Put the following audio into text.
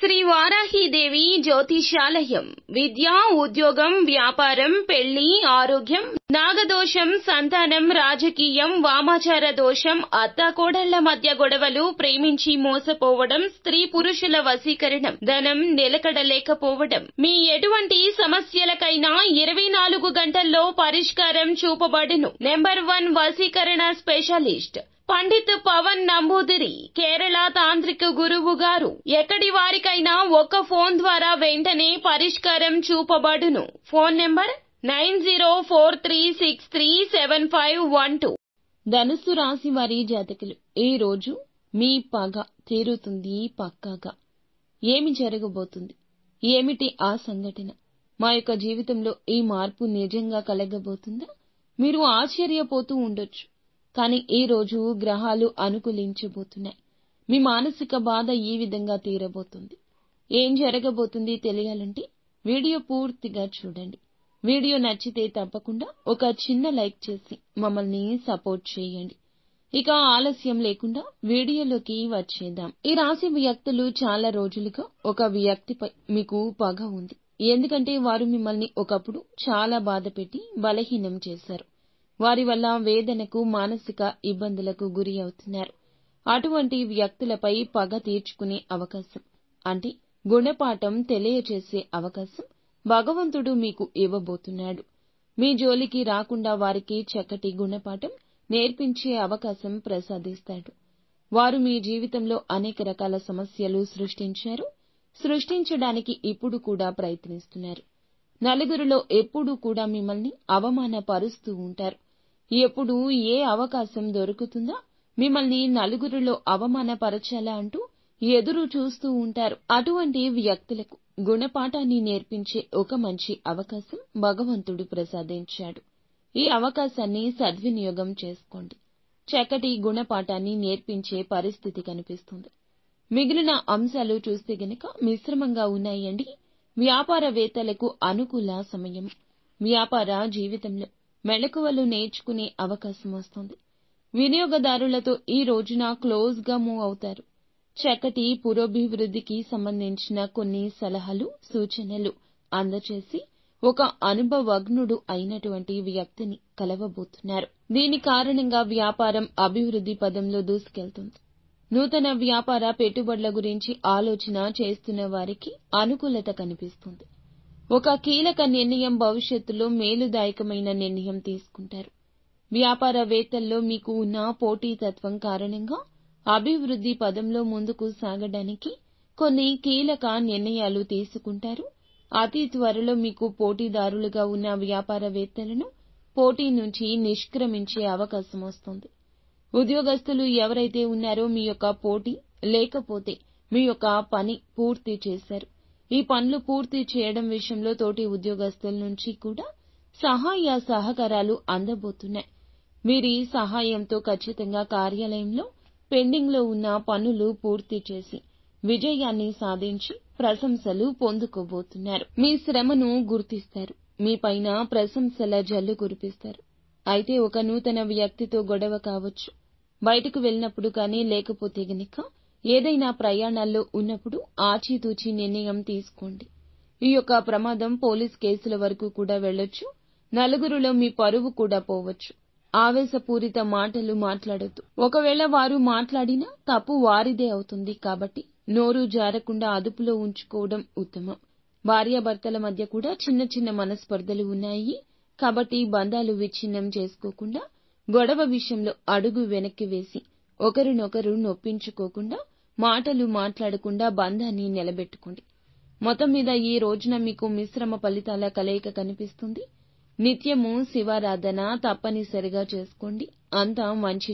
శ్రీ వారాహీదేవి జ్యోతిషాలయం విద్య, ఉద్యోగం, వ్యాపారం, పెళ్లి, ఆరోగ్యం, నాగదోషం, సంతానం, రాజకీయం, వామాచార దోషం, అత్తాకోడళ్ల మధ్య గొడవలు, ప్రేమించి మోసపోవడం, స్త్రీ పురుషుల వశీకరణం, ధనం నిలకడలేకపోవడం, మీ ఎటువంటి సమస్యలకైనా 24 గంటల్లో పరిష్కారం చూపబడును. నెంబర్ 1 వశీకరణ స్పెషలిస్ట్ పండిత్ పవన్ నంబూదిరి, కేరళ తాంత్రిక గురువు గారు. ఎక్కడి వారికైనా ఒక్క ఫోన్ ద్వారా వెంటనే పరిష్కారం చూపబడును. Phone number 9043637512. ధనుస్సు రాశి వారి జాతకులు, ఈ రోజు మీ పగ తీరుతుంది పక్కాగా. ఏమి జరగబోతుంది? ఏమిటి ఆ సంఘటన? మా యొక్క జీవితంలో ఈ మార్పు నిజంగా కలగబోతుందా? మీరు ఆశ్చర్యపోతూ ఉండొచ్చు. కానీ ఈ రోజు గ్రహాలు అనుకూలించబోతున్నాయి. మీ మానసిక బాధ ఈ విధంగా తీరబోతుంది. ఏం జరగబోతుంది తెలియాలంటే వీడియో పూర్తిగా చూడండి. వీడియో నచ్చితే తప్పకుండా ఒక చిన్న లైక్ చేసి మమ్మల్ని సపోర్ట్ చేయండి. ఇక ఆలస్యం లేకుండా వీడియోలోకి వచ్చేద్దాం. ఈ రాశి వ్యక్తులు చాలా రోజులుగా ఒక వ్యక్తిపై మీకు పగ ఉంది. ఎందుకంటే వారు మిమ్మల్ని ఒకప్పుడు చాలా బాధపెట్టి బలహీనం చేశారు. వారి వల్ల వేదనకు, మానసిక ఇబ్బందులకు గురి అవుతున్నారు. అటువంటి వ్యక్తులపై పగ తీర్చుకునే అవకాశం, అంటే గుణపాఠం తెలియచేసే అవకాశం భగవంతుడు మీకు ఇవ్వబోతున్నాడు. మీ జోలికి రాకుండా వారికి చక్కటి గుణపాఠం నేర్పించే అవకాశం ప్రసాదిస్తాడు. వారు మీ జీవితంలో అనేక రకాల సమస్యలు సృష్టించడానికి ఇప్పుడు కూడా ప్రయత్నిస్తున్నారు. నలుగురిలో ఎప్పుడూ కూడా మిమ్మల్ని అవమానపరుస్తూ ఉంటారు. ఎప్పుడు ఏ అవకాశం దొరుకుతుందా మిమ్మల్ని నలుగురిలో అవమానపరచాలా అంటూ ఎదురు చూస్తూ ఉంటారు. అటువంటి వ్యక్తులకు గుణపాఠాన్ని నేర్పించే ఒక మంచి అవకాశం భగవంతుడు ప్రసాదించాడు. ఈ అవకాశాన్ని సద్వినియోగం చేసుకోండి. చక్కటి గుణపాఠాన్ని నేర్పించే పరిస్థితి కనిపిస్తుంది. మిగిలిన అంశాలు చూస్తే గనక మిశ్రమంగా ఉన్నాయండి. వ్యాపారవేత్తలకు అనుకూల సమయం. వ్యాపార జీవితంలో మెళకువలు నేర్చుకునే అవకాశం వస్తుంది. వినియోగదారులతో ఈ రోజున క్లోజ్గా మూవ్ అవుతారు. చక్కటి పురోభివృద్ధికి సంబంధించిన కొన్ని సలహాలు, సూచనలు అందచేసి ఒక అనుభవజ్ఞుడు అయినటువంటి వ్యక్తిని కలవబోతున్నారు. దీని కారణంగా వ్యాపారం అభివృద్ధి పదంలో దూసుకెళ్తుంది. నూతన వ్యాపార పెట్టుబడుల గురించి ఆలోచన చేస్తున్న వారికి అనుకూలత కనిపిస్తుంది. ఒక కీలక నిర్ణయం, భవిష్యత్తులో మేలుదాయకమైన నిర్ణయం తీసుకుంటారు. వ్యాపారవేత్తల్లో మీకు ఉన్న పోటీతత్వం కారణంగా అభివృద్ధి పదంలో ముందుకు సాగడానికి కొన్ని కీలక నిర్ణయాలు తీసుకుంటారు. అతి త్వరలో మీకు పోటీదారులుగా ఉన్న వ్యాపారవేత్తలను పోటీ నుంచి నిష్క్రమించే అవకాశం వస్తుంది. ఉద్యోగస్తులు ఎవరైతే ఉన్నారో మీ యొక్క పోటీ లేకపోతే మీ యొక్క పని పూర్తి చేశారు. ఈ పనులు పూర్తి చేయడం విషయంలో తోటి ఉద్యోగస్తుల నుంచి కూడా సహాయ సహకారాలు అందబోతున్నాయి. వీరి సహాయంతో ఖచ్చితంగా కార్యాలయంలో పెండింగ్లో ఉన్న పనులు పూర్తి చేసి విజయాన్ని సాధించి ప్రశంసలు పొందుకోబోతున్నారు. మీ శ్రమను గుర్తిస్తారు. మీ పైన ప్రశంసల జల్లు కురిపిస్తారు. అయితే ఒక నూతన వ్యక్తితో గొడవ కావచ్చు. బయటకు వెళ్ళినప్పుడు కానీ, లేకపోతే గనక ఏదైనా ప్రయాణాల్లో ఉన్నప్పుడు ఆచితూచి నిర్ణయం తీసుకోండి. ఈ యొక్క ప్రమాదం పోలీస్ కేసుల వరకు కూడా వెళ్ళొచ్చు. నలుగురిలో మీ పరువు కూడా పోవచ్చు. ఆవేశపూరిత మాటలు మాట్లాడొద్దు. ఒకవేళ వారు మాట్లాడినా తప్పు వారిదే అవుతుంది. కాబట్టి నోరు జారకుండా అదుపులో ఉంచుకోవడం ఉత్తమం. భార్యాభర్తల మధ్య కూడా చిన్న చిన్న మనస్పర్ధలు ఉన్నాయి. కాబట్టి బంధాలు విచ్ఛిన్నం చేసుకోకుండా, గొడవ విషయంలో అడుగు వెనక్కి వేసి ఒకరినొకరు నొప్పించుకోకుండా, మాటలు మాట్లాడకుండా బంధాన్ని నిలబెట్టుకోండి. మొత్తం మీద ఈ రోజున మీకు మిశ్రమ ఫలితాల కలయిక కనిపిస్తుంది. నిత్యము శివారాధన తప్పనిసరిగా చేసుకోండి. అంతా మంచి